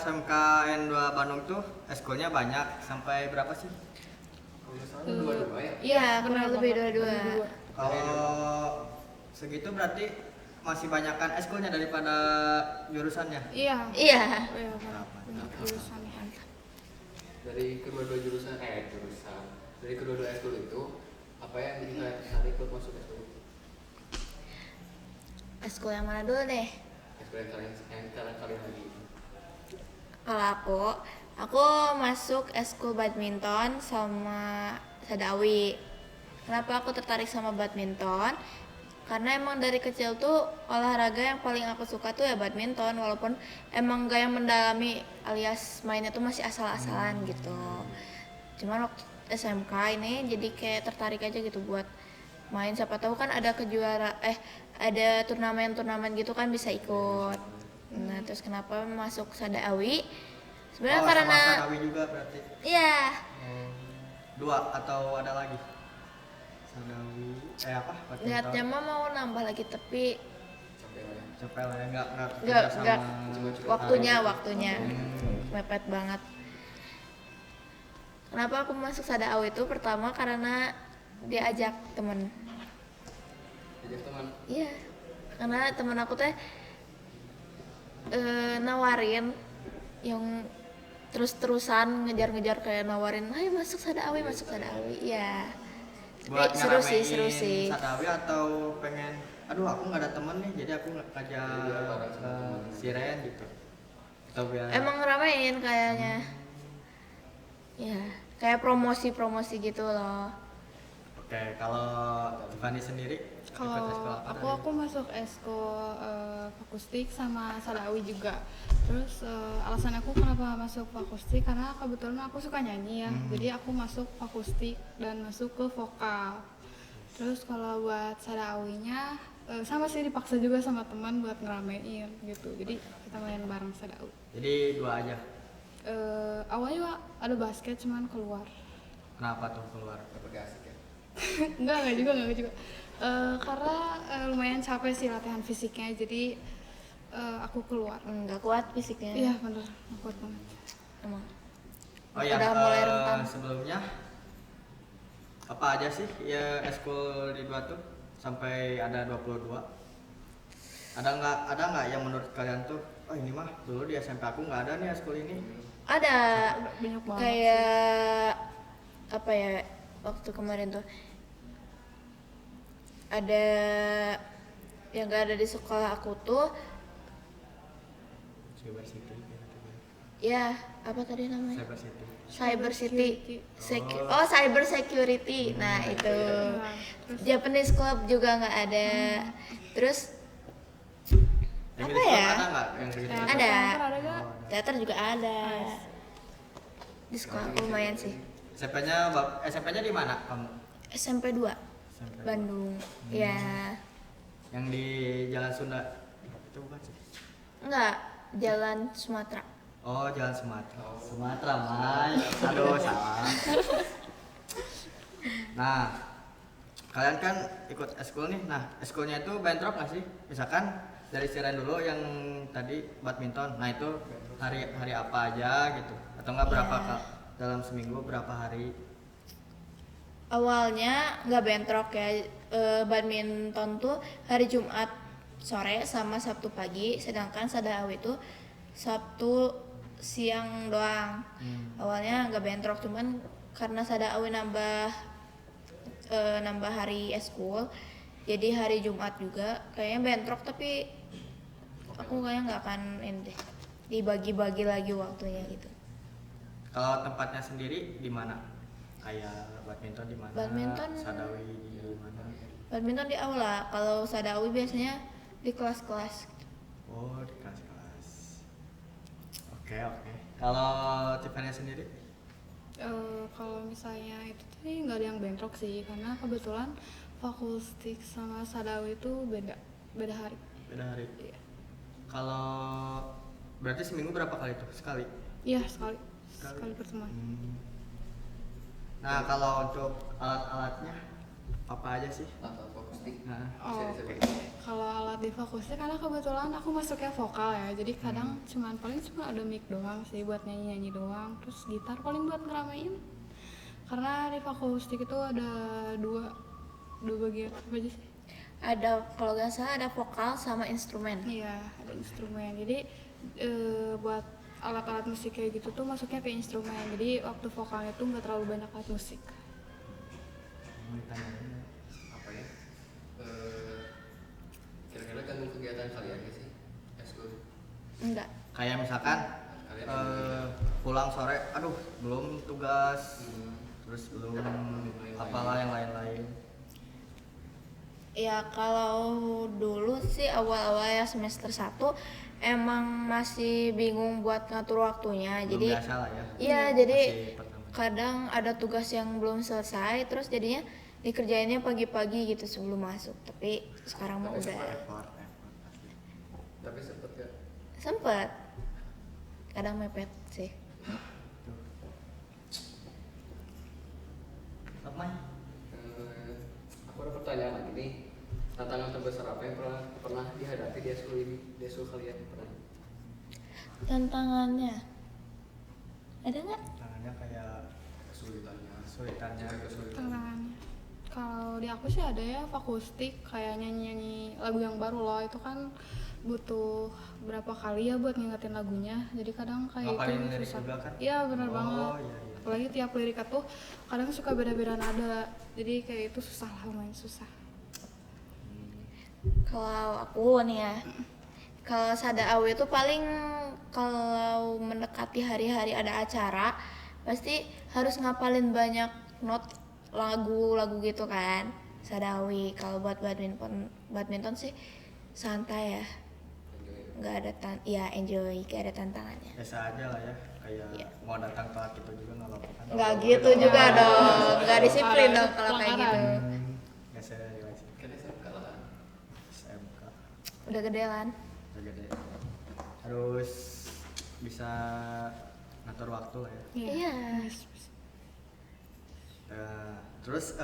SMK N2 Bandung tuh eskulnya banyak, sampai berapa sih? Dua-dua ya? Iya, kurang lebih dua-dua. Kalau segitu berarti masih banyakan eskulnya daripada jurusannya. Iya. Iya. Banyak jurusan. Dari kedua-dua jurusan dari kedua-dua eskul itu apa yang bikin kalian tertarik buat masuk eskul itu? Eskul yang mana dulu deh? Eskul yang kalian lagi. Kalau aku masuk eskul badminton sama Sadawi. Kenapa aku tertarik sama badminton? Karena emang dari kecil tuh olahraga yang paling aku suka tuh ya badminton, walaupun emang gak yang mendalami alias mainnya tuh masih asal-asalan gitu. Cuman waktu SMK ini jadi kayak tertarik aja gitu buat main, siapa tahu kan ada ada turnamen gitu kan bisa ikut. Nah, terus kenapa masuk Sadawi? Sebenarnya karena sama Sadawi juga berarti. iya. Dua atau ada lagi? Sadawi apa? Niatnya mah mau nambah lagi tapi Capek lah ya, enggak nggak waktunya Hmm. mepet banget. Kenapa aku masuk Sadawi itu? Pertama karena diajak temen. Diajak teman. Iya, karena temen aku teh nawarin yang terus-terusan ngejar-ngejar kayak nawarin, ayo masuk Sadawi. Iya. Buat Seru sih. Sadawi atau pengen, aduh aku nggak ada temen nih, jadi aku ngajak bareng sama temen. si Ren gitu. Atau biar Emang ngeramein kayaknya. Ya, kayak promosi gitu loh. Oke, kalau Tiffany sendiri ikut Kalau eskul apa aku masuk eskul akustik sama Sadawi juga. Terus alasan aku kenapa masuk akustik karena kebetulan aku suka nyanyi ya. Jadi aku masuk akustik dan masuk ke vokal. Terus kalau buat Sadawinya sama sih dipaksa juga sama teman buat ngeramein gitu. Jadi kita main bareng Sadawi. Jadi dua aja. Awalnya ada basket cuman keluar. Kenapa tuh keluar? Gak asik ya? enggak juga. Karena lumayan capek sih latihan fisiknya, jadi aku keluar. Nggak kuat fisiknya. Iya bener, nggak kuat banget. Emang. Oh ya, Udah mulai rentan. Sebelumnya apa aja sih ya eskul di dua tuh sampai ada 22? Ada nggak yang menurut kalian tuh, oh ini mah dulu di SMP aku nggak ada nih eskul ini? Ada Banyak banget kayak apa ya, waktu kemarin tuh ada yang gak ada di sekolah aku tuh Cyber City. ya, apa tadi namanya? Cyber City. Cyber security. Nah, itu. Japanese Club juga nggak ada. Terus Yang apa di sekolah ya? Ada nggak yang kayak gitu? Ada. Ada gak? Teater juga ada. Di sekolah aku lumayan sih. SMP-nya di mana kamu? SMP 2 SMP. Bandung. Ya. Yang di Jalan Sunda itu bukan sih? Enggak, Jalan Sumatera. Oh, Jalan Sumatera. Sumatera, Mai. Aduh, salah. Nah, kalian kan ikut eskul nih. Nah, eskulnya itu bentrok nggak sih? Misalkan dari Siren dulu yang tadi badminton. Nah, itu hari apa aja gitu? Atau nggak berapa Iya. Kak? Dalam seminggu berapa hari? Awalnya nggak bentrok ya. Badminton tuh hari Jumat sore sama Sabtu pagi, sedangkan Sadawi itu Sabtu siang doang. Awalnya nggak bentrok, cuman karena Sadawi nambah hari eskul, jadi hari Jumat juga kayaknya bentrok, tapi aku kayaknya nggak akan ini deh, dibagi-bagi lagi waktunya gitu. Kalau tempatnya sendiri di mana? Kayak badminton di mana? Badminton Sadawi di mana? Badminton di aula, kalau Sadawi biasanya di kelas-kelas. Oh, di kelas-kelas. Oke. Kalau Tiffany sendiri? Kalau misalnya itu tuh nggak ada yang bentrok sih, karena kebetulan fakultik sama Sadawi itu beda hari. Beda hari. Iya. Kalau berarti seminggu berapa kali tuh? Sekali. Iya sekali pertemuan. Nah, kalau untuk alat-alatnya apa aja sih? atau akustik? Nah, Oh, Bisa oke. disebut. Kalau alat di fokusnya karena kebetulan aku masuknya vokal ya, jadi kadang paling cuma ada mic doang sih buat nyanyi doang, terus gitar paling buat ngeramein. Karena di akustik itu ada dua bagian apa aja sih? Ada, kalau nggak salah ada vokal sama instrumen. Iya, ada instrumen. Jadi buat alat-alat musik kayak gitu tuh masuknya ke instrumen. Jadi waktu vokalnya tuh nggak terlalu banyak alat musik. mau ditanyain. Apa ya? Kira-kira ganggu kegiatan kalian gak sih? Eskul. Enggak. Kayak misalkan Kalian pulang sore, aduh belum tugas, Hmm. terus belum apalah yang lain-lain. Ya kalau dulu sih awal-awal ya semester 1 emang masih bingung buat ngatur waktunya. Belum Jadi biasa lah ya. iya, jadi Masih pertama. kadang ada tugas yang belum selesai terus jadinya dikerjainnya pagi-pagi gitu sebelum masuk. Tapi sekarang mah Tapi udah Effort pasti. Tapi sempet gak? sempet. Kadang mepet sih. Apa Mai? Aku ada pertanyaan lagi nih. Tantangan terbesar apa yang pernah dihadapi di eskul ini? Di eskul kalian pernah? Tantangannya ada nggak? Tangannya kayak Kesulitannya. kesulitannya. Kesulitan. Tantangannya. Kalau di aku sih ada ya akustik kayak nyanyi lagu yang baru loh, itu kan butuh berapa kali ya buat ngingetin lagunya. Jadi kadang kayak Ngapalin itu lirik susah. juga kan? Iya benar Oh, banget. iya, iya. Apalagi tiap lirik tuh kadang suka beda-beda nada. Jadi kayak itu susah lah, lumayan susah. Kalau aku nih ya, kalau Sada Awi itu paling kalau mendekati hari-hari ada acara pasti harus ngapalin banyak not lagu-lagu gitu kan. Sada Awi. Kalau buat badminton sih santai ya, nggak ada enjoy, gak ada tantangannya. Biasa aja lah ya, kayak Iya. mau datang telat gitu juga nggak apa-apa kan? Nggak gitu juga dong, nggak disiplin Ada dong kalau kayak gitu. pelanggaran. Nggak serius. Kan SMK lah. SMK Udah gede kan? udah gede. Harus bisa ngatur waktu lah ya. Iya. Terus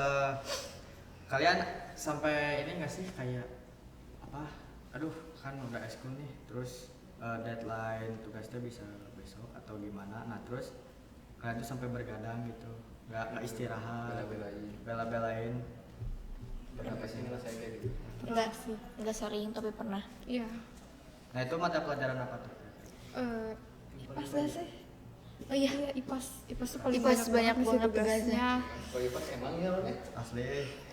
kalian sampai ini nggak sih kayak apa? Aduh kan udah eskul nih, terus deadline tugasnya bisa besok atau gimana? Nah terus kalian tuh sampai bergadang gitu, nggak istirahat, Bela-belain. bela-belain. Kenapa sih ngerasain kayak gitu? Enggak sih, enggak sering tapi pernah. Iya. Nah itu mata pelajaran apa tuh? IPAS gak sih? Oh iya, Iya, IPAS tuh paling IPAS banyak ngisi banget tugasnya. Kalau IPAS emang ya Ron ya? Asli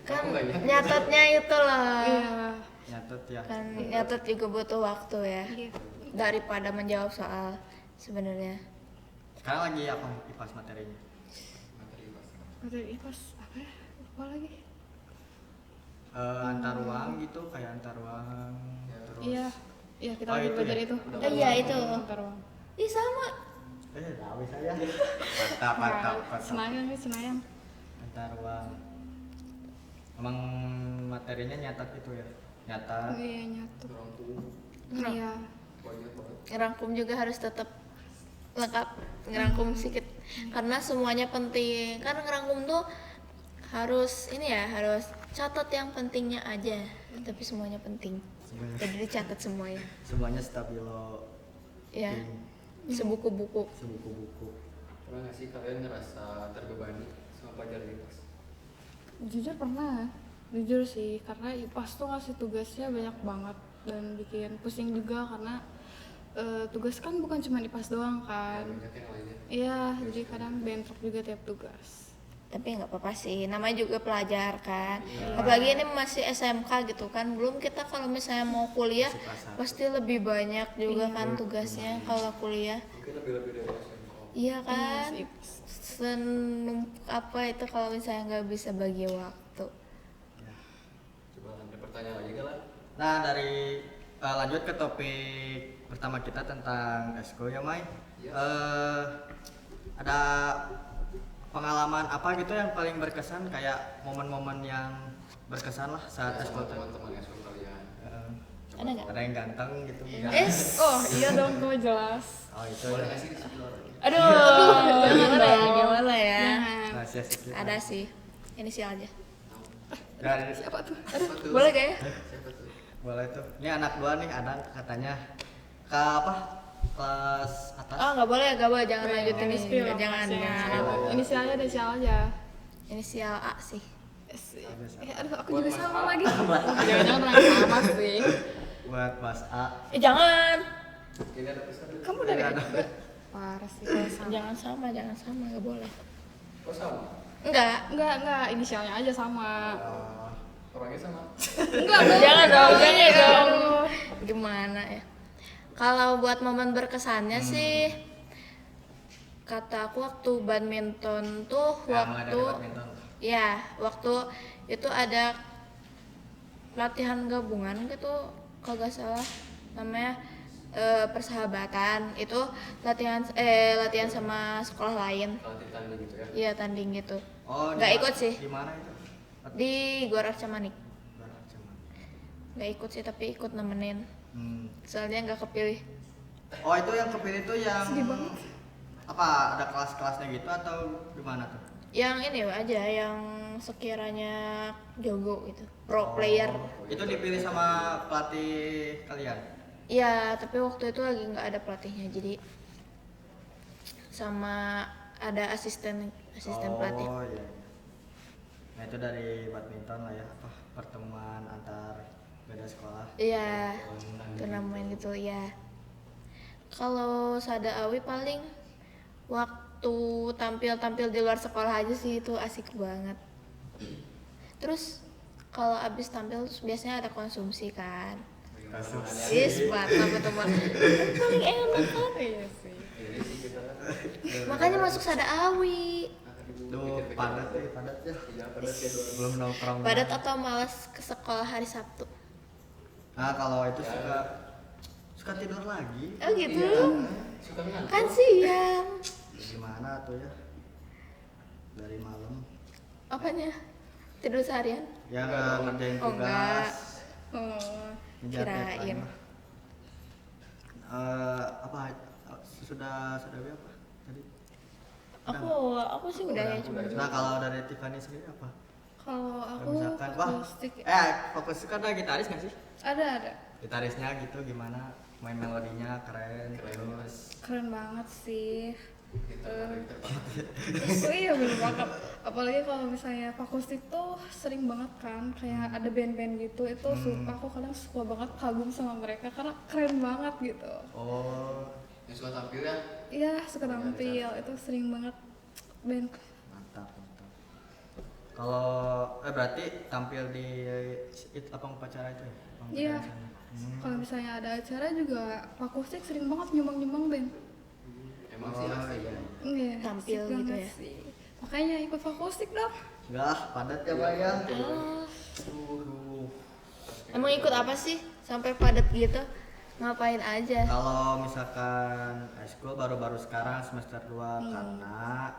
Kan Aku nggak nyangka. nyatetnya itu loh. Iya. nyatet ya. Kan nyatet juga butuh waktu ya. Iya. Daripada menjawab soal sebenarnya. Sekarang lagi apa IPAS materinya? Materi IPAS. Materi IPAS apa ya? Lupa lagi. Antar ruang gitu, kayak antar ruang. Ya. Terus Iya. Iya, kita Oh, lagi itu belajar ya? itu. Oh, iya, itu. Antar ruang. Ih sama. tahu saya. Mantap. Senayan nih, Senayan. Antar ruang. Emang materinya nyatat itu ya? Nyatat. Iya, nyatu. Rangkum. Iya. Banyak banget. Ngerangkum juga harus tetap lengkap, ngerangkum sedikit karena semuanya penting. Karena ngerangkum tuh harus ini ya, harus catat yang pentingnya aja, tapi semuanya penting. Semuanya, Jadi dicatat semuanya. semuanya stabilo. Ya, Ting, sebuku-buku. sebuku-buku. Pernah nggak sih kalian ngerasa terbebani sama pelajaran IPAS? Jujur pernah. Jujur sih, karena IPAS tuh ngasih tugasnya banyak banget dan bikin pusing juga karena tugas kan bukan cuma IPAS doang kan. Banyak yang lainnya. Iya, jadi kadang bentrok juga tiap tugas. Tapi nggak apa-apa sih, namanya juga pelajar kan. Iya. Apalagi ini masih SMK gitu kan, belum kita kalau misalnya mau kuliah Masih kelas satu. pasti lebih banyak juga Iya. kan tugasnya kalau kuliah. Mungkin lebih-lebih dari SMK. Iya kan, Iya, IPAS. apa itu kalau misalnya nggak bisa bagi waktu. Ya. Coba ada pertanyaan lagi nggak lah? Nah dari lanjut ke topik pertama kita tentang eskul ya Mai. Iya. Ada pengalaman apa gitu yang paling berkesan, kayak momen-momen yang berkesan lah saat Ya, eskul sama tuh? teman-teman eskul kalian. Ada nggak? Ada yang ganteng gitu? enggak? Oh iya dong, gue jelas. Oh itu Boleh ya. nggak sih di sini Ron? Aduh, gimana ya, gimana ya? Jangan. Rahasia secret. Ada sih, inisial aja. Ya, Siapa tuh? Siapa tuh? Boleh gak ya? Siapa tuh? boleh tuh. Ini anak dua nih ada katanya ke apa? Kelas atas. Oh nggak boleh, jangan lanjutin Ini ini, spill jangan. Spill. Inisialnya inisial aja. Inisial A sih. Aduh, aku juga Buat sama Mas A. lagi. Jangan-jangan orang sama sih. Buat Mas A. Jangan. Ini ada pesan. Kamu dari Iya, ada. parah sih kalau sama. Jangan sama, nggak boleh. Oh sama. Enggak. Inisialnya aja sama. Oh, Orangnya sama. Enggak, Jangan dong, jangan dong. Aduh. Gimana ya? Kalau buat momen berkesannya sih, kata aku waktu badminton tuh ya, mulai dari waktu badminton. ya waktu itu ada latihan gabungan gitu kalau nggak salah namanya persahabatan itu latihan sama sekolah lain. Latih tanding gitu ya. Iya tanding gitu. Oh, Nggak di- ikut sih. Di mana itu? Di Gor Arca Manik. Barat cuman. Nggak ikut sih tapi ikut nemenin. Hmm. Soalnya nggak kepilih. Oh, itu yang kepilih itu yang Sedih banget. apa? Ada kelas-kelasnya gitu atau gimana tuh? Yang ini aja yang sekiranya jago gitu. Pro player. Itu dipilih sama pelatih kalian. Iya, tapi waktu itu lagi nggak ada pelatihnya, jadi sama ada asisten pelatih. Oh iya. Nah itu dari badminton lah ya, apa pertemuan antar beda sekolah. Iya, turnamen gitu ya. Kalau Sada Awi paling waktu tampil di luar sekolah aja sih itu asik banget. Terus kalau abis tampil terus biasanya ada konsumsi kan. Is mantap itu mah. Paling enak kan. Iya sih. Ini sih kita kan. Makanya masuk Sada Awi. Tuh padat ya. Iya padat ya dua. Belum nongkrong. Padat atau malas ke sekolah hari Sabtu? Nah kalau itu suka tidur lagi. Oh gitu. Iya. Suka ngantuk. Kan siang. Gimana tuh ya? Dari malam. Apanya? Tidur seharian? Ya nggak ngerjain Oh, enggak. tugas. Oh, Ngejar Kirain. deadline mah. Apa sudah apa tadi? Aku sih udah ya cuma. Nah kalau dari Tiffany sendiri apa? kalau Kalau aku misalkan wah, akustik fokus kan ada gitaris nggak sih? ada. Gitarisnya gitu gimana? Main melodinya keren, terus Keren banget sih. Gitu, Oh iya bener banget. Apalagi kalau misalnya akustik tuh sering banget kan kayak ada band-band gitu itu aku kadang suka banget kagum sama mereka karena keren banget gitu. oh Yang suka tampil ya. Iya suka tampil itu sering banget band. mantap. Kalau berarti tampil di apa upacara itu ya? Iya. Pengumuman sana. Kalau misalnya ada acara juga akustik sering banget nyumbang band. Emang sih Oh, asli iya. ya. Iya. Tampil asik gitu banget ya? sih. Makanya ikut akustik dong. Enggak lah, padat ya Pak ya. Ah, Duh. emang ikut apa sih sampai padat gitu? Ngapain aja? Kalau misalkan high school baru-baru sekarang semester 2 karena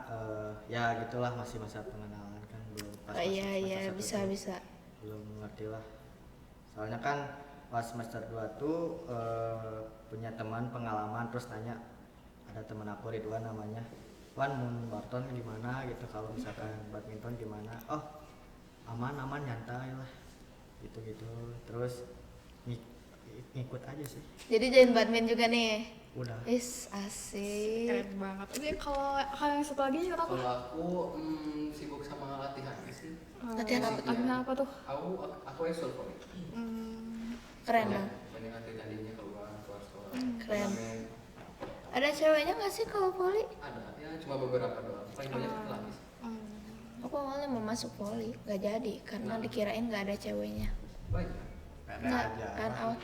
ya gitulah masih masa pengenalan kan belum Oh iya semester satu bisa. tuh belum ngerti lah. Soalnya kan pas semester 2 tuh punya teman pengalaman terus tanya ada teman aku Ridwan namanya. Wan mun Barton gimana gitu kalau misalkan badminton gimana? Oh, aman nyantai lah. Gitu-gitu. Terus ngikut aja sih. Jadi join badminton juga nih. Udah. Is asik. Keren banget. Jadi kalau yang satu lagi ikut apa? Kalau aku sibuk sama latihannya sih. Latihan apa tuh? Latihan apa tuh? Aku ekskul volley. Keren dong. Banyak latihan tandingnya keluar sekolah. Keren. Turnamen. Ada ceweknya nggak sih kalau voli? Ada ya cuma beberapa doang. Paling banyak pelapis. Aku awalnya mau masuk voli, nggak jadi karena dikirain nggak ada ceweknya. Banyak. Pede Nggak aja. kan awal.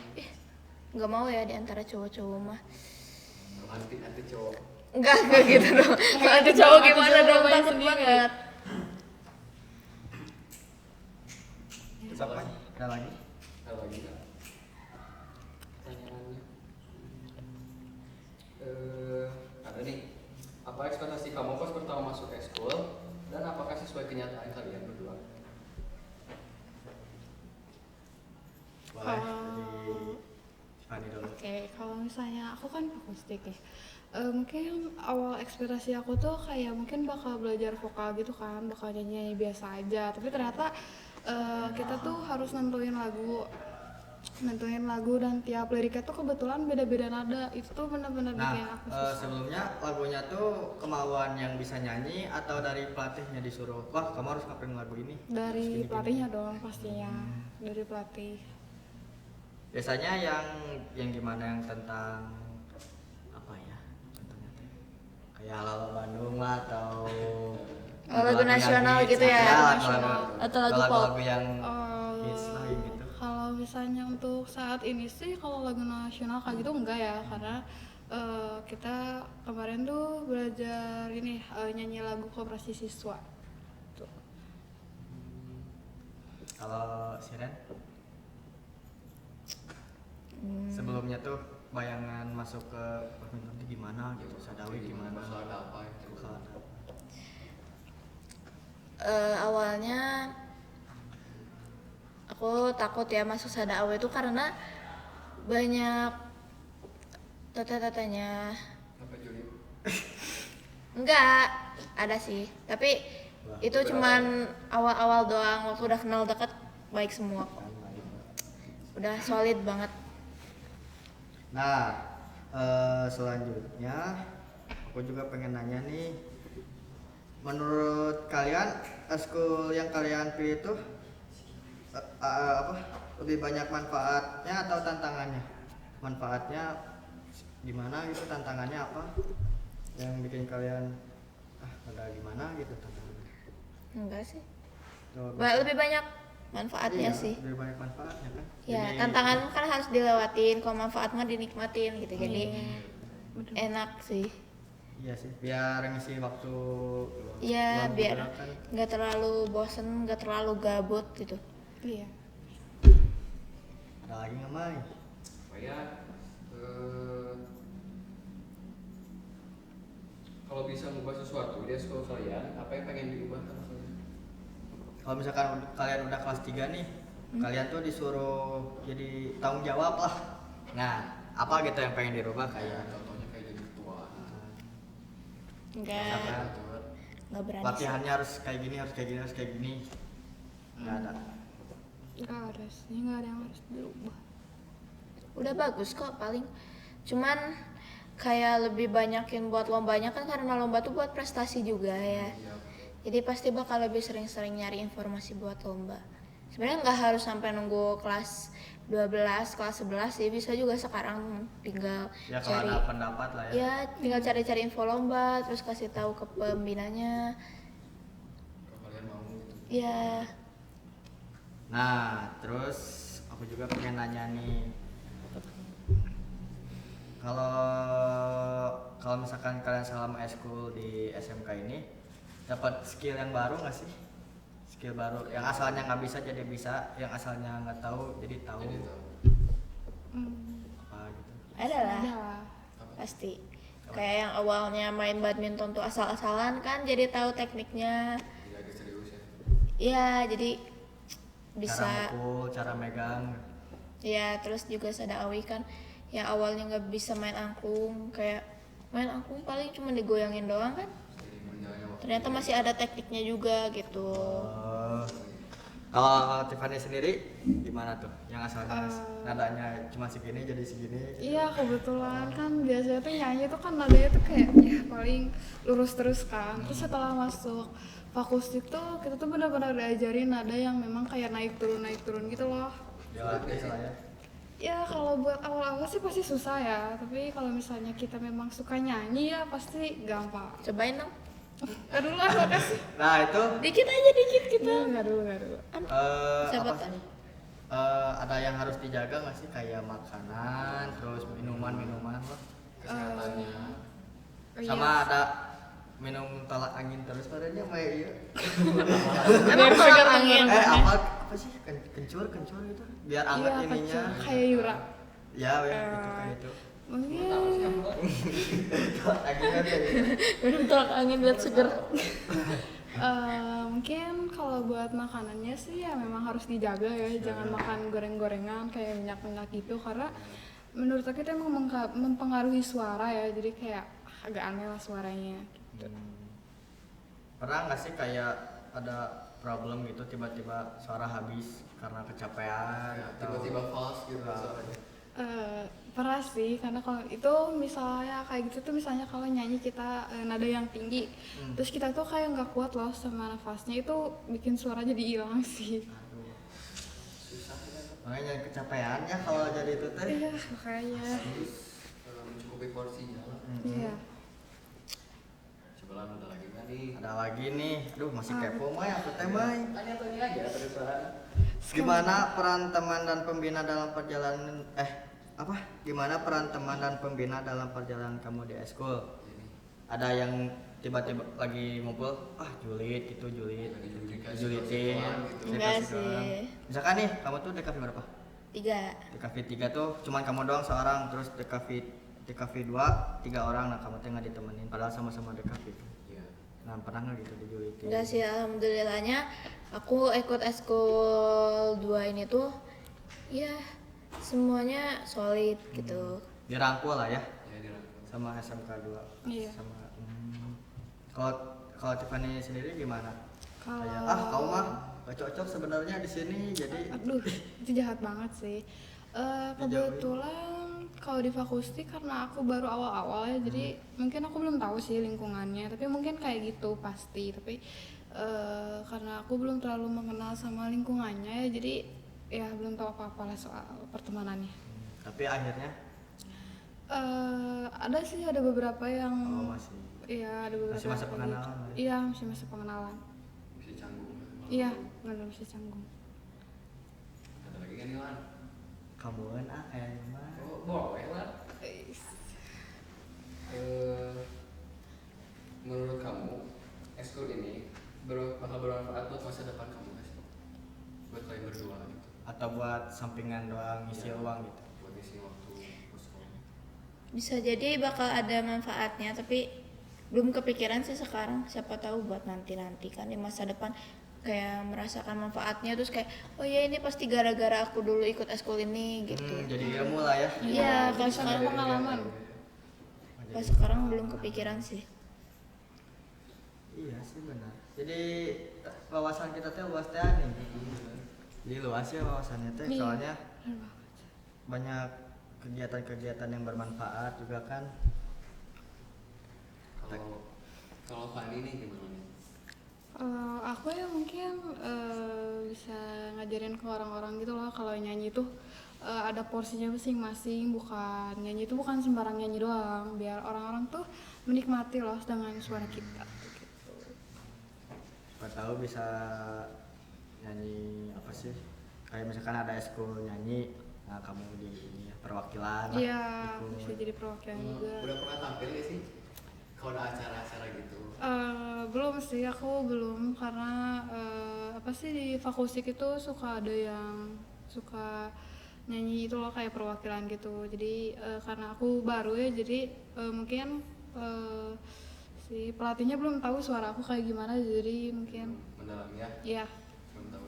Nggak mau ya di antara cowok-cowok mah. Anti cowok. Enggak gitu dong. Kalau ada cowok gimana cowok dong? main Takut sendiri. banget. Terus apa? Ada lagi? Ada lagi nggak? Pertanyaannya. Ada nih. Apa ekspektasi kamu pas pertama masuk ekskul dan apakah sesuai kenyataan kalian berdua? Boleh Oh. dari Tiffany dulu. Oke, kalau misalnya aku kan akustik ya. Mungkin awal ekspektasi aku tuh kayak mungkin bakal belajar vokal gitu kan, bakal nyanyi biasa aja. Tapi ternyata kita tuh harus nentuin lagu dan tiap liriknya tuh kebetulan beda-beda nada. Itu tuh benar-benar Nah, bikin aku susah. sebelumnya lagunya tuh kemauan yang bisa nyanyi atau dari pelatihnya disuruh, wah kamu harus ngapalin lagu ini? Terus Dari gini-gini. pelatihnya dong pastinya, dari pelatih. Biasanya yang gimana, yang tentang apa ya? Contohnya teh kayak Lala Bandung lah atau Lagu nasional gitu ya? Atau lagu pop? lagu yang Eh, hits lah gitu. Kalau misalnya untuk saat ini sih kalau lagu nasional kayak gitu enggak ya, karena kita kemarin tuh belajar ini nyanyi lagu koperasi siswa. Tuh. Kalau Siren sebelumnya tuh bayangan masuk ke badminton itu gimana gitu, Sadawi gimana? Bakal ada apa ya? Bakal ada apa? Awalnya aku takut ya masuk Sadawi itu karena banyak tata-tatanya. Apa Juli? Enggak, ada sih. Tapi itu cuman awal-awal doang. Waktu udah kenal deket, baik semua kok. Udah solid banget. Nah, selanjutnya aku juga pengen nanya nih, menurut kalian eskul yang kalian pilih itu apa lebih banyak manfaatnya atau tantangannya? Manfaatnya gimana gitu, tantangannya apa yang bikin kalian ada gimana gitu tantangannya? Enggak sih. Coba Lebih banyak manfaatnya iya, sih. lebih banyak manfaatnya kan? Ya, Jadi, tantangan kan harus dilewatin, kalau manfaat mah dinikmatin gitu. Jadi enak sih. iya sih, biar ngisi waktu Ya, luang biar juga kan. nggak terlalu bosen, nggak terlalu gabut gitu. Iya. Ada lagi nggak Mai? Supaya kalau bisa mengubah sesuatu di sekolah kalian, apa yang pengen diubah sama kalian? Kalau misalkan kalian udah kelas 3 nih, kalian tuh disuruh jadi tanggung jawab lah. Nah, apa gitu yang pengen dirubah kayak Contohnya kayak jadi ketua. Nggak misalkan nggak berani. latihannya harus kayak gini, harus kayak gini, harus kayak gini. Nggak ada. Nggak harus, nggak ada yang harus dirubah. Udah bagus kok, paling cuman kayak lebih banyakin buat lombanya kan, karena lomba tuh buat prestasi juga ya. Iya. Jadi pasti bakal lebih sering-sering nyari informasi buat lomba. Sebenarnya nggak harus sampai nunggu kelas 12, kelas 11 sih, bisa juga sekarang tinggal Ya kalau cari. ada pendapat lah ya. Ya, tinggal cari-cari info lomba, terus kasih tahu ke pembinanya. Kalau kalian mau gitu. Ya, Nah, terus aku juga pengen nanya nih. Kalau misalkan kalian selama eskul di SMK ini dapat skill yang baru nggak sih? Skill baru yang asalnya nggak bisa jadi bisa, yang asalnya nggak tahu jadi tahu Jadi tahu. apa gitu. ada lah. Ada. Pasti. Kayak yang awalnya main badminton tuh asal-asalan kan, jadi tahu tekniknya. Jadi agak serius ya. Ya, jadi Cara bisa. mukul, cara megang. Ya, terus juga Sadawi kan yang awalnya nggak bisa main angklung, kayak main angklung paling cuma digoyangin doang kan. Jadi menjalani waktu. Ternyata masih ada tekniknya juga gitu. Kalau Tiffany sendiri gimana tuh? Yang asalnya nadanya cuma segini jadi segini. Iya, kebetulan kan biasanya tuh nyanyi tuh kan nadanya tuh kayak ya paling lurus terus kan. Terus setelah masuk fakultik tuh kita tuh benar-benar diajarin nada yang memang kayak naik turun gitu loh. Dilatih lah ya. Ya kalau buat awal-awal sih pasti susah ya, tapi kalau misalnya kita memang suka nyanyi ya pasti gampang. Cobain dong. Nggak dulu lah, makasih. Nah itu Dikit aja dikit kita. Nggak dulu. Siapa apa tahu. sih? Ada yang harus dijaga nggak sih, kayak makanan, terus minuman lah, Kesehatannya. sama ada minum tolak angin terus padanya mah iya. Emang tolak angin. Apa sih kencur gitu biar Iya, anget ininya. kecil kayak Yura. Ya gitu kayak itu. Mungkin Tolak anginnya deh. Minum tolak angin biar seger. mungkin kalau buat makanannya sih ya memang harus dijaga ya, jangan makan goreng-gorengan kayak minyak-minyak gitu, karena menurut aku itu emang mempengaruhi suara ya, jadi kayak agak aneh lah suaranya gitu. Pernah nggak sih kayak ada problem gitu tiba-tiba suara habis karena kecapean Ya, atau tiba-tiba false gitu Nah. suaranya. Pernah sih, karena kalau itu misalnya kayak gitu tuh, misalnya kalau nyanyi kita nada yang tinggi, terus kita tuh kayak nggak kuat loh sama nafasnya, itu bikin suara jadi hilang sih. Aduh, Susah ya. makanya jangan kecapean ya kalau jadi itu teh. Iya, makanya. Harus mencukupi porsinya lah. Iya. Sebelah ada lagi nggak nih? Ada lagi nih, aduh masih kepo Mai, aku teh Mai. Tanya-tanya aja terusan. Gimana peran teman dan pembina dalam perjalanan Gimana peran teman dan pembina dalam perjalanan kamu di eskul? Jadi Ada yang tiba-tiba lagi ngumpul, julid gitu, julid. lagi dikasih Julitin. doang gitu. Enggak dikasih sih. doang. Misalkan nih, kamu tuh DKV berapa? 3. DKV 3 tuh cuman kamu doang seorang, terus DKV 2 3 orang, nah kamu tuh nggak ditemenin padahal sama-sama DKV. Iya. Nah, pernah nggak gitu dijulitin? Enggak sih, alhamdulillahnya aku ikut eskul 2 ini tuh ya semuanya solid gitu. Dirangkul lah ya Ya dirangkul. sama SMK 2. Iya. Sama kalau kalau Tiffany sendiri gimana? Kalau- Kayak kau mah gak cocok sebenarnya di sini jadi Aduh, itu jahat banget sih. Kebetulan kalau di fakultas karena aku baru awal-awal ya, jadi mungkin aku belum tahu sih lingkungannya, tapi mungkin kayak gitu pasti. Tapi karena aku belum terlalu mengenal sama lingkungannya ya, jadi ya belum tahu apa-apa lah soal pertemanannya. tapi akhirnya Ada sih, ada beberapa yang masih iya, ada beberapa Masih masa yang kayak pengenalan gitu. lah ya? Iya, masih masa pengenalan. Bisa canggung. Iya, benar bisa canggung. Ada lagi kan nih Lan? kamuan kayaknya mah. Oh, boleh lah. Menurut kamu eskul ini bakal bermanfaat buat masa depan kamu nggak sih? Buat kalian berdua gitu. Atau buat sampingan doang ngisi Ya, uang gitu. Buat isi waktu sekolah. Bisa jadi bakal ada manfaatnya, tapi belum kepikiran sih sekarang. Siapa tahu buat nanti-nanti kan di masa depan kayak merasakan manfaatnya, terus kayak oh ya ini pasti gara-gara aku dulu ikut eskul ini gitu. Jadi ilmu lah ya. Iya, kalau Jadi sekarang pengalaman. kalau sekarang belum kepikiran sih. Iya sih benar. Jadi wawasan kita teh luas teh nih. Jadi luas ya wawasannya teh, Iya. soalnya Benar banget. banyak kegiatan-kegiatan yang bermanfaat juga kan. Kalau Fani nih gimana nih? Aku ya mungkin bisa ngajarin ke orang-orang gitu loh, kalau nyanyi tuh ada porsinya masing-masing, bukan nyanyi itu bukan sembarang nyanyi doang, biar orang-orang tuh menikmati loh dengan suara kita gitu. Siapa tahu bisa nyanyi apa sih? Kayak misalkan ada eskul nyanyi, nah kamu di ini ya, perwakilan lah. Iya, ikut. bisa jadi perwakilan juga. Udah pernah tampil gak sih? Kalau ada acara-acara gitu. Belum sih, aku belum, karena apa sih di fakultas itu suka ada yang suka nyanyi itu loh, kayak perwakilan gitu. Jadi karena aku baru ya, jadi mungkin si pelatihnya belum tahu suara aku kayak gimana, jadi mungkin Mendalam ya? ya. Belum tahu.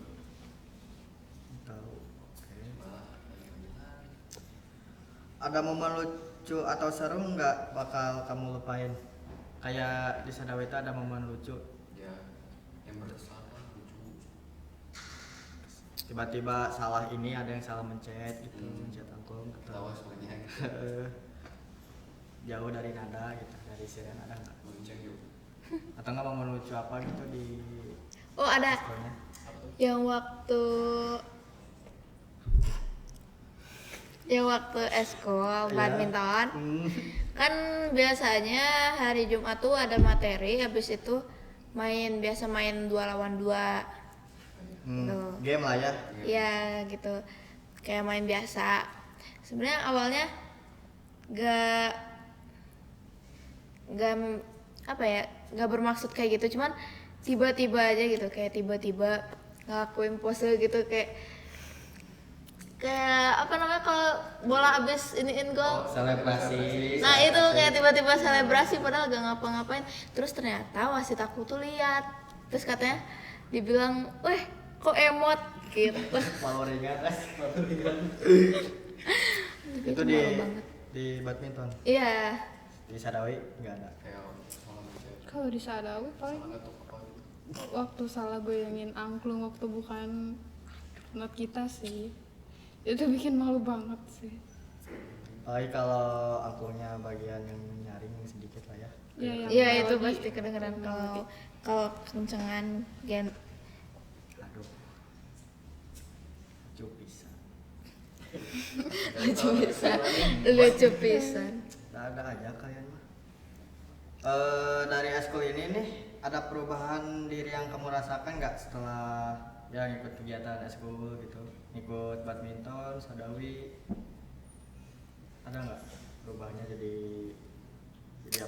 Tahu. Oke. Malah Ada momen lucu atau seru nggak bakal kamu lupain? Kayak di Sadawi itu ada momen lucu. ya yang berkesan lah, lucu. Tiba-tiba salah ini, ada yang salah mencet gitu, mencet angklung Tawa atau semuanya. jauh dari nada gitu, dari siren ada nggak? Lonceng yuk. Atau nggak momen lucu apa gitu di Oh ada sekolahnya? yang waktu eskul badminton. Kan biasanya hari Jumat tuh ada materi, habis itu biasa main 2 lawan 2. Tuh. Game lah ya. Ya gitu, kayak main biasa. Sebenarnya awalnya gak bermaksud kayak gitu, cuman tiba-tiba aja gitu, kayak tiba-tiba ngelakuin pose gitu, kayak apa namanya kalau bola abis iniin gol. Selebrasi. Nah itu kayak tiba-tiba selebrasi padahal gak ngapa-ngapain. Terus ternyata wasit aku tuh lihat, terus katanya dibilang, weh kok emot gitu. Power-ringan. Itu Itu di malu banget. di badminton. Iya, Di Sadawi nggak ada. Kayak salah mencet, Kalau di Sadawi paling salah ngetuk apa gitu. waktu salah goyangin angklung waktu bukan not kita sih, itu bikin malu banget sih. Apalagi kalau angklungnya bagian yang nyaring sedikit lah ya. Iya, yang Iya itu melodi. pasti kedengeran kalau kalau kencengan gen. Aduh. Lucu pisan. Lucu pisan. Ada aja kalian mah. Dari eskul ini nih ada perubahan diri yang kamu rasakan nggak setelah ya ngikut kegiatan eskul gitu, ngikut badminton, sadawi, ada nggak perubahannya jadi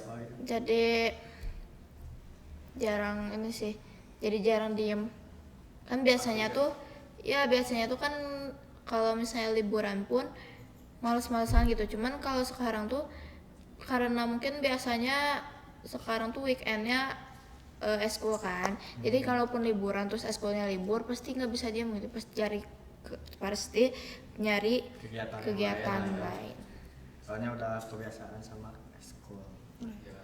apa gitu? Jadi jarang ini sih, jadi jarang diem. Kan biasanya tuh kan kalau misalnya liburan pun males-malesan gitu. Cuman kalau sekarang tuh karena mungkin biasanya sekarang tuh weekendnya eskul kan, jadi kalaupun liburan terus eskulnya libur pasti nggak bisa diam gitu, pasti nyari kegiatan yang lain. Soalnya udah kebiasaan sama eskul. Ya.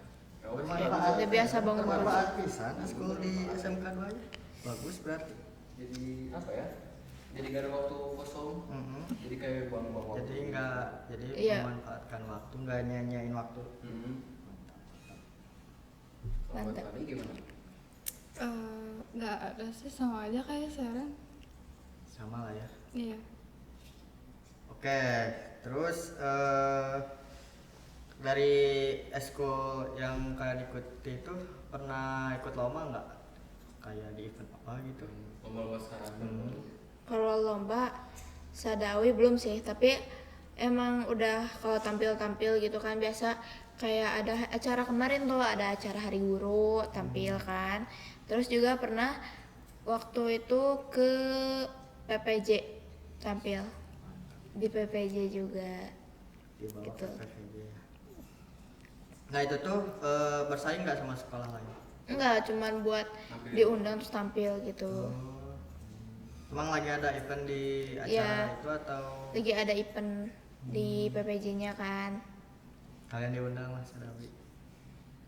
Udah biasa bangun Bermanfaat pisan eskul di SMK 2 nya. Bagus berarti. Jadi apa ya? Jadi gak ada waktu kosong. Jadi kayak buang-buang waktu. Jadi Iya. memanfaatkan waktu, nggak nyanyain waktu. Kalau buat Mantap. Fani gimana? Nggak ada sih, sama aja kayak Seren. Sama lah ya. Iya. Oke, terus dari eskul yang kalian ikuti itu pernah ikut lomba nggak? Kayak di event apa gitu? Lomba-lomba saran. Kalau lomba sadawi belum sih, tapi emang udah kalau tampil-tampil gitu kan biasa kayak ada acara kemarin tuh, ada acara hari guru tampil kan. Terus juga pernah waktu itu ke PPJ tampil di PPJ juga. Di bawah Gitu. PPJ ya. Nah itu tuh bersaing nggak sama sekolah lain? Enggak, cuman buat Tampil. diundang terus tampil gitu. Oh. Emang lagi ada event di acara Iya. itu atau Lagi ada event di PPJ-nya kan. kalian diundang Mas Sadawi?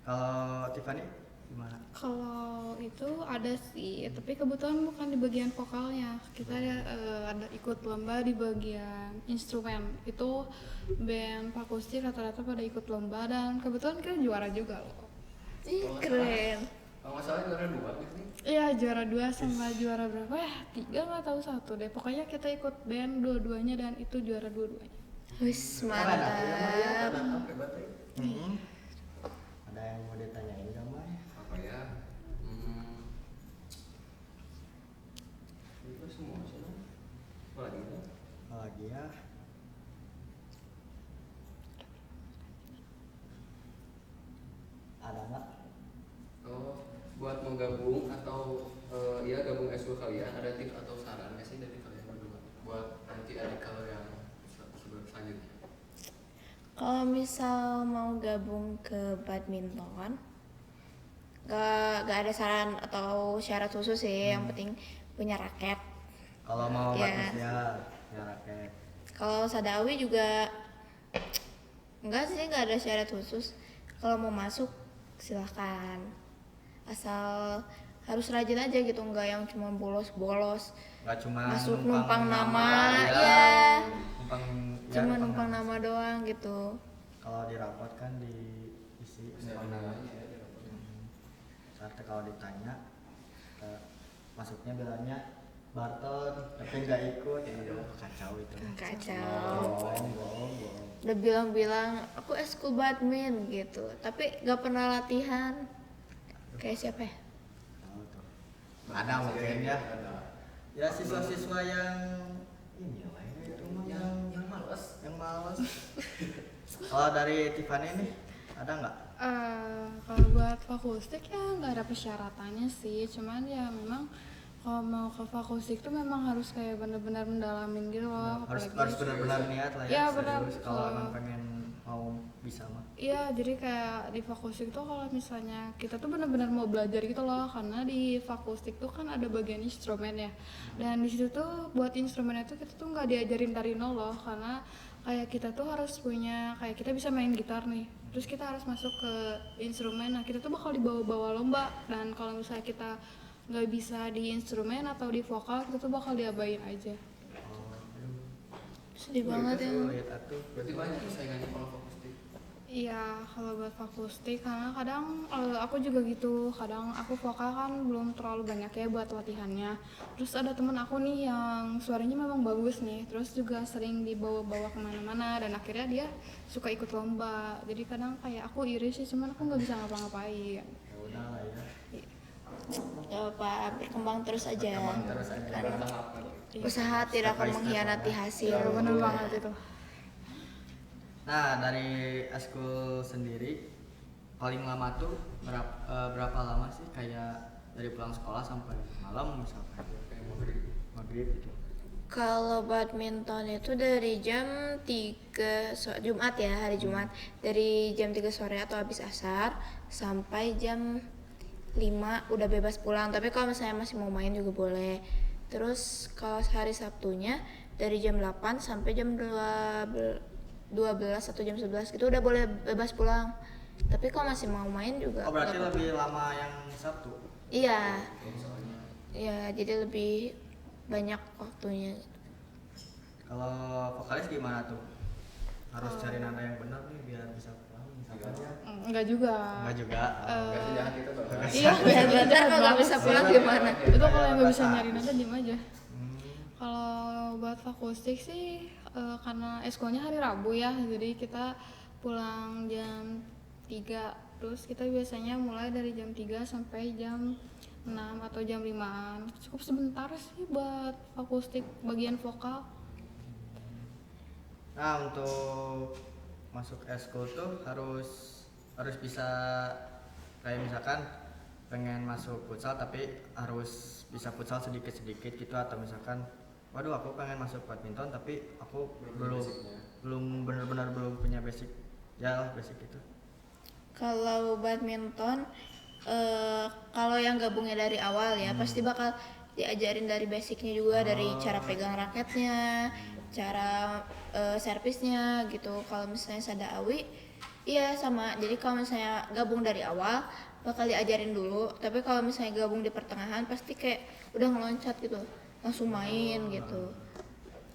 Kalau Tiffany gimana? Kalau itu ada sih, tapi kebetulan bukan di bagian vokalnya. Kita ada ikut lomba di bagian instrumen. Itu band akustik rata-rata pada ikut lomba dan kebetulan kita juara juga loh. Ih, keren. Kalau nggak salah juara 2 gitu nih. Iya, juara 2 sama juara berapa ya? 3 nggak tahu, 1 deh. Pokoknya kita ikut band dua-duanya dan itu juara dua-duanya. Wis Ada mantap. Hebat ya. Ada yang mau ditanyain nggak Mai? Apa ya? Itu semua sih. Apa lagi itu? Apalagi ya? Ada nggak? Oh, buat mau gabung atau ya gabung eskul kalian, ada tips atau saran nggak sih dari kalian berdua buat nanti adik kalau yang selanjutnya? Kalau misal mau gabung ke badminton, gak ada saran atau syarat khusus sih. Yang penting punya raket. Kalau mau Ya. bagus ya raket. Kalau sadawi juga enggak sih, nggak ada syarat khusus. Kalau mau masuk silahkan, asal harus rajin aja gitu, nggak yang cuma bolos-bolos Nggak cuma masuk numpang nama, ya. ya Cuma cuma numpang nama doang gitu. Kalau di rapot kan diisi numpang nama. Saat kalau ditanya masuknya bilangnya Barton tapi nggak ikut. Aduh, kacau itu. Kacau. Bohong. Udah bilang aku eskul badminton gitu, tapi nggak pernah latihan. Kayak siapa ya? Tahu tuh. Ada mungkin ya. Ya siswa-siswa yang ini lah ya, itu mah yang malas. Kalau dari Tiffany nih ada nggak? Kalau buat akustik ya nggak ada persyaratannya sih, cuman ya memang kalau mau ke akustik tuh memang harus kayak benar-benar mendalamin gitu loh. Harus apalagi- benar-benar niat lah ya. Iya, benar. serius kalau Kalau- emang pengen mau bisa mah. Iya, jadi kayak di fakustik tuh kalau misalnya kita tuh benar-benar mau belajar gitu loh, karena di fakustik tuh kan ada bagian instrumen ya, dan di situ tuh buat instrumennya tuh kita tuh nggak diajarin dari nol loh, karena kayak kita tuh harus punya, kayak kita bisa main gitar nih, terus kita harus masuk ke instrumen, nah kita tuh bakal dibawa-bawa lomba, dan kalau misalnya kita nggak bisa di instrumen atau di vokal itu tuh bakal diabain aja. Oh, Sedih banget ya. sulit atuh. Berarti banyak persaingannya kalau akustik. Iya, kalau buat akustik karena kadang aku juga gitu, kadang aku vokal kan belum terlalu banyak ya buat latihannya. Terus ada temen aku nih yang suaranya memang bagus nih, terus juga sering dibawa-bawa kemana-mana dan akhirnya dia suka ikut lomba. Jadi kadang kayak aku iri sih, cuman aku nggak bisa ngapa-ngapain. Ya udah lah ya. Gak apa, berkembang terus aja. Berkembang terus aja. Bertahap kan. Usaha tidak akan mengkhianati hasil. Iya, bener banget itu. Nah, dari eskul sendiri paling lama tuh berapa lama sih kayak dari pulang sekolah sampai malam misalkan Kayak maghrib gitu. Kalau badminton itu dari jam 3 Jumat ya, hari Jumat. Dari jam 3 sore atau habis asar sampai jam 5 udah bebas pulang. Tapi kalau misalnya masih mau main juga boleh. Terus kalau hari Sabtunya dari jam 8 sampai jam 12 atau jam 11 gitu udah boleh bebas pulang. Tapi kalau masih mau main juga Oh, berarti nggak apa-apa. lebih lama yang Sabtu. Iya. Iya, jadi lebih banyak waktunya. Kalau vokalis gimana tuh? Harus cari nada yang benar nih biar bisa pulang misalkan. Enggak juga. Enggak juga. Gak sejahat itu Bang. Iya, Ya, bentar kalau nggak bisa pulang gimana? itu kalau yang nggak bisa nyari nada diem aja. Hmm. Kalau buat akustik sih karena eskolnya hari Rabu ya, jadi kita pulang jam 3. Terus kita biasanya mulai dari jam 3 sampai jam 6 atau jam 5-an. Cukup sebentar sih buat akustik bagian vokal. Nah, untuk masuk eskul tuh harus bisa kayak misalkan pengen masuk futsal tapi harus bisa futsal sedikit-sedikit gitu, atau misalkan waduh aku pengen masuk badminton tapi aku belum benar-benar belum punya basic itu. Kalau badminton, kalau yang gabungnya dari awal ya pasti bakal diajarin dari basicnya juga, dari cara pegang raketnya, cara servisnya gitu. Kalau misalnya Sadaawi, iya sama. Jadi kalau misalnya gabung dari awal bakal diajarin dulu. Tapi kalau misalnya gabung di pertengahan pasti kayak udah ngeloncat gitu, langsung main gitu.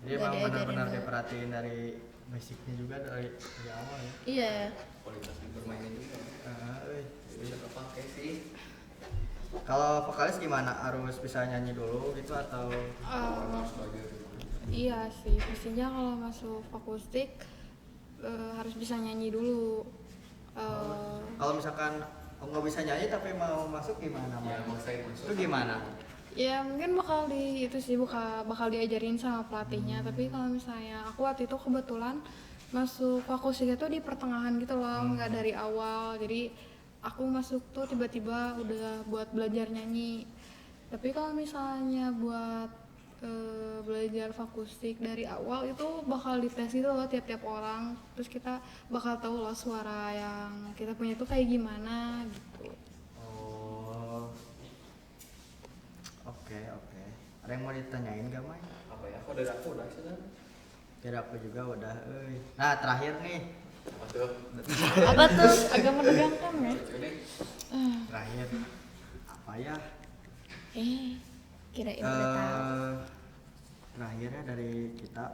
Jadi Nggak emang diajarin benar-benar dulu. diperhatiin dari basicnya juga dari awal ya. Iya. Kualitas bermainnya juga. Bisa kepake sih. Kalau vokalis gimana? Harus bisa nyanyi dulu gitu atau Harus belajar juga. Iya sih, pastinya kalau masuk akustik harus bisa nyanyi dulu. kalau misalkan nggak bisa nyanyi tapi mau masuk gimana? Ya, Mau? maksain masuk. Itu gimana? Ya mungkin bakal diajarin sama pelatihnya. Tapi kalau misalnya aku waktu itu kebetulan masuk akustik itu di pertengahan gitu loh, nggak dari awal. Jadi aku masuk tuh tiba-tiba udah buat belajar nyanyi. Tapi kalau misalnya buat belajar akustik dari awal itu bakal dites gitu loh tiap-tiap orang. Terus kita bakal tahu loh suara yang kita punya itu kayak gimana gitu. Oh, oke. Ada yang mau ditanyain gak, Mai? Apa ya? Aku dari aku udah sudah. Kira aku juga udah. Nah, terakhir nih. Apa tuh? Apa tuh? Agak menegangkan ya. Ini Terakhir apa ya? Kirain udah tahu. Terakhirnya dari kita.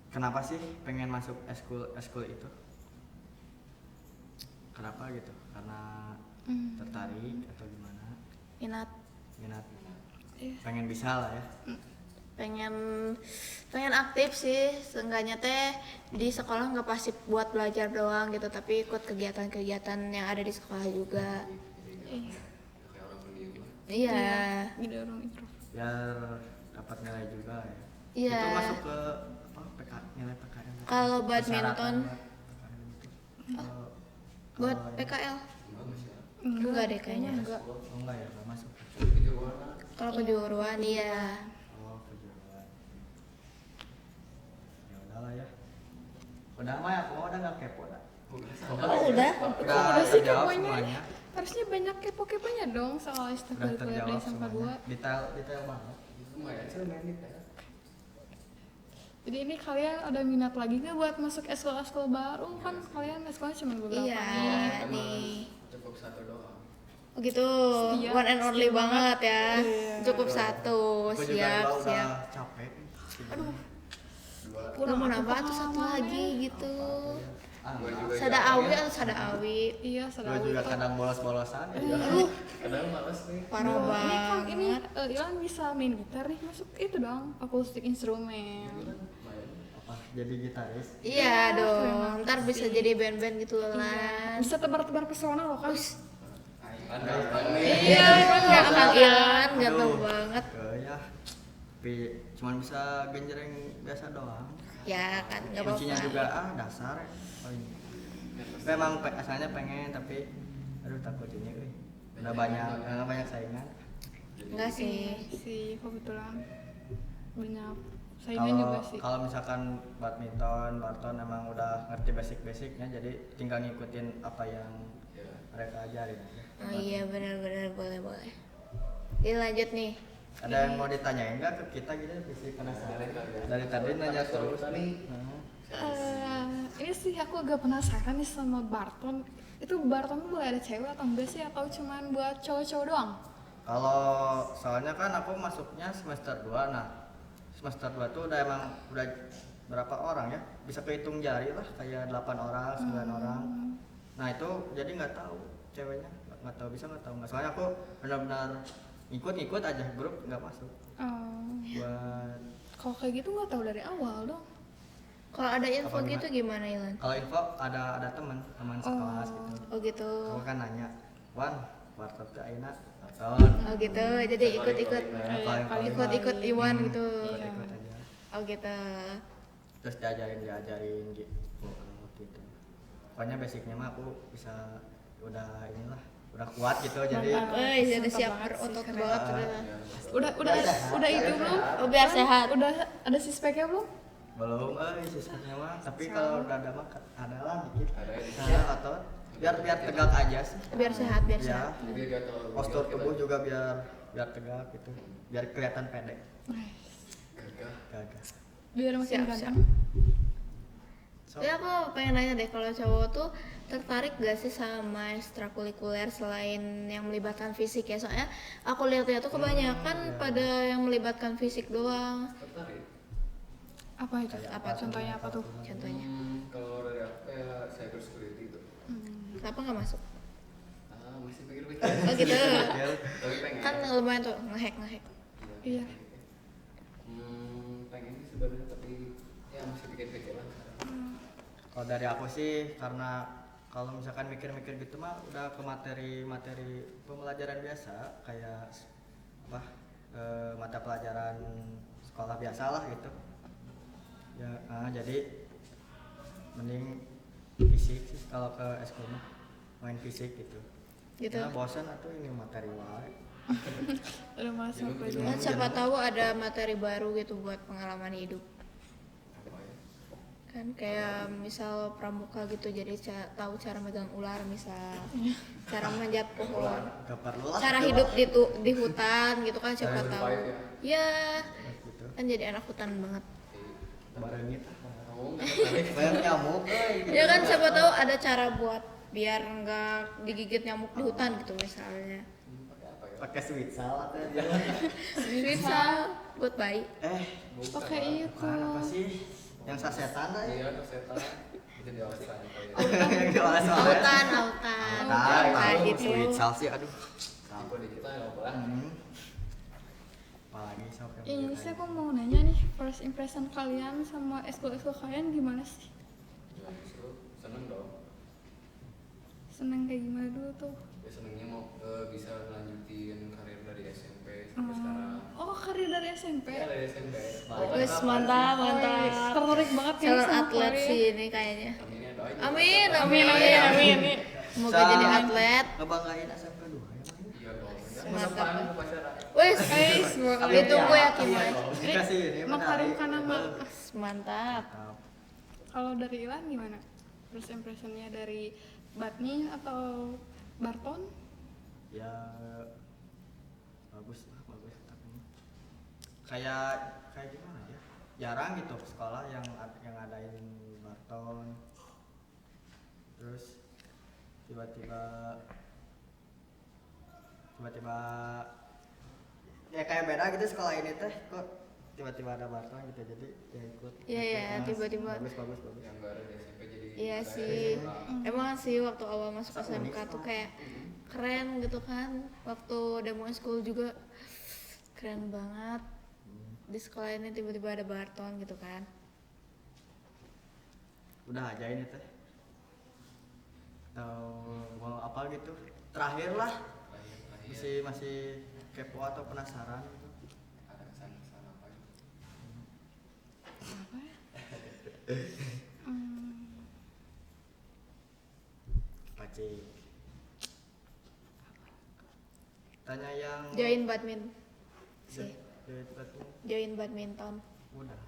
Kenapa sih pengen masuk eskul itu? Kenapa gitu? Karena tertarik atau gimana? Minat. Minat. Iya. Pengen bisa lah ya. pengen aktif sih, seenggaknya teh di sekolah nggak pasif buat belajar doang gitu, tapi ikut kegiatan-kegiatan yang ada di sekolah juga. Iya. kayak orang pendiam lah. Iya. Jadi orang introvert. Biar dapat nilai juga lah ya. Iya. Itu masuk ke nilai PKL. Kalau badminton Persyaratan PKL gitu. buat Kalau yang- PKL Bagus ya. enggak deh kayaknya. Enggak. Oh enggak ya, enggak masuk. Kejuaraan. Kalau kejuruan iya. Oh, kejuaraan. Ya udahlah ya. Udah mah aku udah enggak kepo dah. Oh udah. Udah sih terjawab keponya. semuanya. Harusnya banyak kepo-keponya dong soal Udah ekstrakurikuler di terjawab SMK 2. semuanya. Detail banget. Lumayan sih main nih ya. Jadi ini kalian ada minat lagi nggak buat masuk eskul-eskul baru? Kan kalian eskulnya cuma beberapa Iya nih. nih. Cukup satu doang. Oh gitu, Setia, one and only setia banget ya. Iya. Cukup satu, Gua juga siap, udah siap. capek. Aduh, Dua. Udah mau aku nambah tuh satu pengalaman lagi ya. gitu. Gua juga Sada jarang awi ya. atau sada awi? Iya, Gua selalu juga itu. kadang bolos-bolosan ya. Kadang males nih. Parah Ini banget. kan ini Ilan bisa main gitar nih, masuk itu dong, akustik instrumen. Apa jadi gitaris? Iya dong, terima ntar bisa jadi band-band gitu loh Iya. Lan. Bisa tebar-tebar pesona loh kan. Kan gampang nih. Iya, ya Kang Ilan, ganteng Aduh. banget. Ya. Tapi cuman bisa genjreng biasa doang. Ya kan, gak Kuncinya juga apa-apa. dasar ya. Paling. Memang asalnya pengen tapi aduh takut ini euy. Udah banyak saingan. Enggak sih. Sih, kebetulan banyak saingan juga sih. Kalau misalkan badminton, Barton emang udah ngerti basic-basicnya jadi tinggal ngikutin apa yang Ya. mereka ajarin aja. Oh iya benar-benar boleh. Jadi lanjut nih. Ada yang mau ditanyain nggak ke kita gitu bisa penasaran dari tadi nanya terus nih. Ini sih aku agak penasaran nih sama Barton. Itu Barton boleh ada cewek atau enggak sih, atau cuman buat cowok-cowok doang? Kalau soalnya kan aku masuknya semester 2, nah semester 2 tuh udah berapa orang ya? Bisa kehitung jari lah, kayak 8 orang, 9 orang. Nah itu jadi nggak tahu ceweknya, nggak tahu bisa nggak tahu nggak. Soalnya aku benar-benar ikut aja grup nggak masuk. Buat Kalau kayak gitu nggak tahu dari awal dong. Kalau ada info Apa gitu gimana Ilan? kalau info ada teman sekelas gitu. Oh gitu. Aku kan nanya, Wan, warteg ke Aina, Barton. Oh gitu. Jadi ikut-ikut. Paling- Ikut-ikut Iwan Iya. gitu. Ikut aja. Oh gitu. Terus diajarin gitu. Gitu. Pokoknya basicnya mah aku bisa udah kuat gitu jadi Mantap. Jadi Mantap siap banget sih, berotot keren. banget udah. Udah itu belum? Oh, biar sehat. Udah ada sispeknya belum? belum sisanya mah tapi kalau udah ada mah ada lah dikit Ada ya. nah, atau biar tegak aja sih Biar sehat, biar ya sehat. Jadi gak terlalu postur gagah tubuh kita. juga biar tegak gitu biar kelihatan pendek Gagah. gagah Biar makin Siap, ganteng. so, Jadi aku pengen nanya deh, kalau cowok tuh tertarik gak sih sama ekstrakurikuler selain yang melibatkan fisik ya? Soalnya aku lihat-lihat tuh kebanyakan pada yang melibatkan fisik doang. Tertarik. Apa itu? Kayak Apa contohnya apa tuh? Contohnya. Kalau dari aku ya cyber security itu. Kenapa nggak masuk? Masih pikir-pikir. Oh gitu. Tapi pengen. Kan lumayan tuh ngehack. Iya. Pengen sih sebenarnya tapi ya masih pikir-pikir lah. kalau dari aku sih karena kalau misalkan mikir-mikir gitu mah udah ke materi pembelajaran biasa kayak apa mata pelajaran sekolah biasa lah gitu ya jadi mending fisik sih kalau ke eskul mah main fisik gitu Gitu. nah bosan atau ini materi wae Udah masuk aja. Kan siapa tahu ada materi baru gitu buat pengalaman hidup. Apa ya? Kan kayak misal pramuka gitu, jadi tahu cara megang ular misal, cara manjat pohon, gak perlu lah cara coba. hidup di hutan gitu kan siapa Cara tahu. survive Ya, gitu kan jadi anak hutan banget. bareng gitu Oh, nggak tertarik. banyak nyamuk gitu. Ya kan siapa tahu ada cara buat biar nggak digigit nyamuk di hutan gitu misalnya. Pakai apa ya? pakai sweet salad aja Bisa buat bayi. Pakai itu. bukan apa sih yang sasetan aja Iya, kesehatan. Itu di alasan kali ya. yang diolah Autan. Kayak gitu. sweet salad sih aduh Sampo di kita nggak boleh. apalagi sok yang Ini begitu sih aja. aku mau nanya nih, first impression kalian sama eskul-eskul kalian gimana sih? Ya, justru seneng dong. Seneng kayak gimana dulu tuh? Ya senengnya mau bisa lanjutin karir dari SMP sampai sekarang. Oh, karir dari SMP. Ya dari SMP. Wes mantap. Tertarik banget kayaknya Calon sama atlet Korea. sih ini kayaknya. Amin ya doain. Amin. Semoga Sa- jadi atlet. ngebanggain SMP 2 ya Mang? Iya dong. Ya, Mantap. masa depan upacara. Wes, Semoga kalian ditunggu ya Kimai. dikasih ini mengharumkan nama. Mantap. Kalau dari Ilan gimana? First impressionnya dari Batni atau Barton? ya bagus tapi kayak gimana ya jarang gitu sekolah yang ngadain Barton terus tiba-tiba tiba-tiba ya kayak beda gitu sekolah ini teh kok tiba-tiba ada Barton gitu jadi ya ikut. Iya, iya, Nah, tiba-tiba. bagus. Yang baru di SMP jadi Iya ada sih, SMA. emang sih waktu awal masuk Unik SMK tuh banget. kayak keren gitu kan. Waktu demo school juga keren banget. Di sekolah ini tiba-tiba ada Barton gitu kan. Udah aja ini teh atau mau apa gitu terakhir lah Terakhir masih kepo atau penasaran gitu. ada kesan-kesan apa gitu? Apa ya? Pacik tanya yang Join badminton sih, Join badminton. join badminton. Udah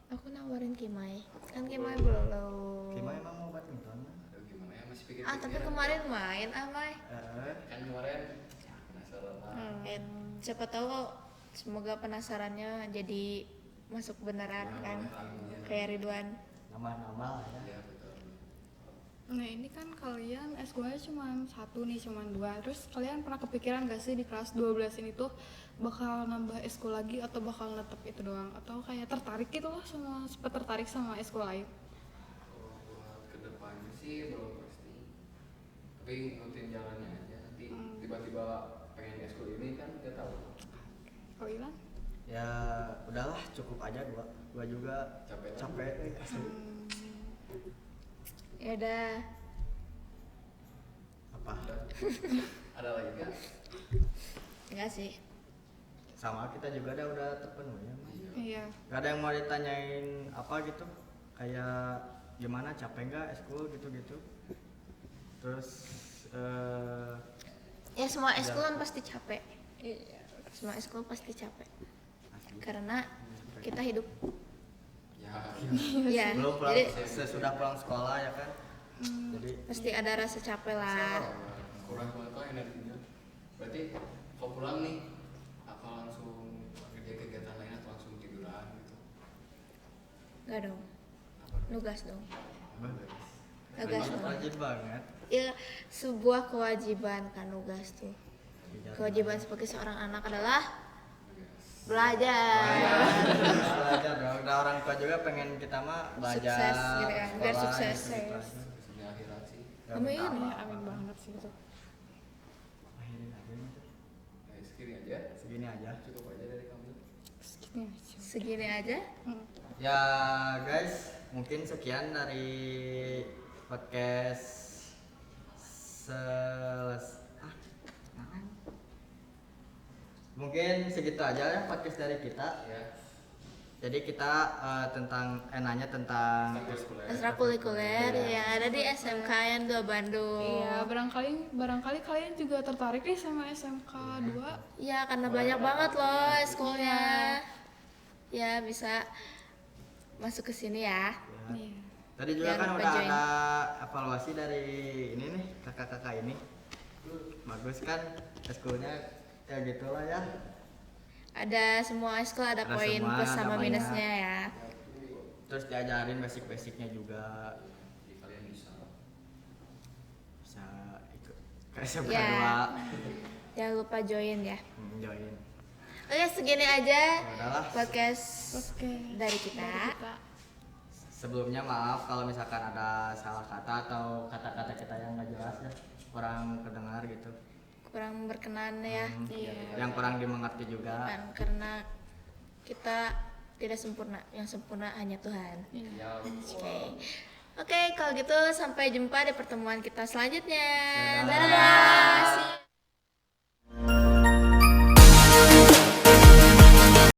Aku nawarin Kimai, kan Kimai belum. gimana emang mau badminton? Aduh gimana ya masih pikir. Tapi kemarin main Mai. kan kemarin penasaran lah. Siapa tahu semoga penasarannya jadi masuk beneran kan, kayak Ridwan. Nama-nama lah ya. Iya betul. Nah ini kan kalian S2 nya cuma 1 nih, cuma 2. Terus kalian pernah kepikiran gak sih di kelas 12 ini tuh bakal nambah eskul lagi atau bakal netep itu doang? Atau kayak tertarik gitu loh sama, sempat tertarik sama eskul lain? Kalau buat kedepannya sih belum pasti. Tapi ngikutin jalannya aja. Nanti tiba-tiba pengen eskul ini kan nggak tahu. Kalau Ilan? Ya udahlah cukup aja dua juga Capek. asli. Ya udah, Apa Ada lagi kan? enggak sih. sama kita juga udah terpenuhi ya Mas. Iya. Gak ada yang mau ditanyain apa gitu kayak gimana capek nggak eskul gitu terus Ya semua eskul kan pasti capek. Semua eskul pasti capek. asli. Karena kita hidup. Ya. Ya, belum pulang jadi sesudah pulang sekolah ya kan jadi pasti ada rasa capek lah. Kurang apa energinya. Berarti kalau pulang nih apa langsung kerja kegiatan lain atau langsung tiduran gitu? Enggak dong, Apa? nugas dong. bagus. Nugas dong. Rajin banget. Ya, sebuah kewajiban kan nugas tuh. Kewajiban sebagai seorang anak adalah belajar. Belajar dong. Nah, orang tua juga pengen kita mah belajar. Sukses gitu kan, biar sekolah, sukses. gitu. Kesini akhirat sih. Amin. Ya, amin banget sih itu. Akhirin aja nih. Nah, segini aja. Segini aja. Cukup aja dari kamu. Segini aja. Segini aja. Ya guys, mungkin sekian dari podcast mungkin segitu aja ya podcast dari kita. Ya. Jadi kita nanya tentang Ekstrakurikuler yang ada di SMKN 2 Bandung. Iya, barangkali kalian juga tertarik nih sama SMK 2. Iya, karena banyak banget loh eskulnya. Ya, bisa masuk ke sini ya. Iya. Tadi juga Jangan kan lupa udah join. ada evaluasi dari ini nih kakak-kakak ini. Bagus kan eskulnya ya gitulah ya. Ada semua eskul, ada Ada poin semua, plus ada sama banyak. minusnya ya. Terus diajarin basic-basicnya juga Jadi kalian bisa. bisa ikut ke SMK Ya. 2 Jangan lupa join ya. join. Oke, segini aja Ya udahlah. podcast Oke. dari kita. Sebelumnya maaf kalau misalkan ada salah kata atau kata-kata kita yang nggak jelas ya, kurang kedengar gitu. Kurang berkenan ya. Iya. Yang kurang dimengerti juga. Kan, karena kita tidak sempurna, yang sempurna hanya Tuhan. Ya. Oke, kalau gitu sampai jumpa di pertemuan kita selanjutnya. Dadah. Dadah.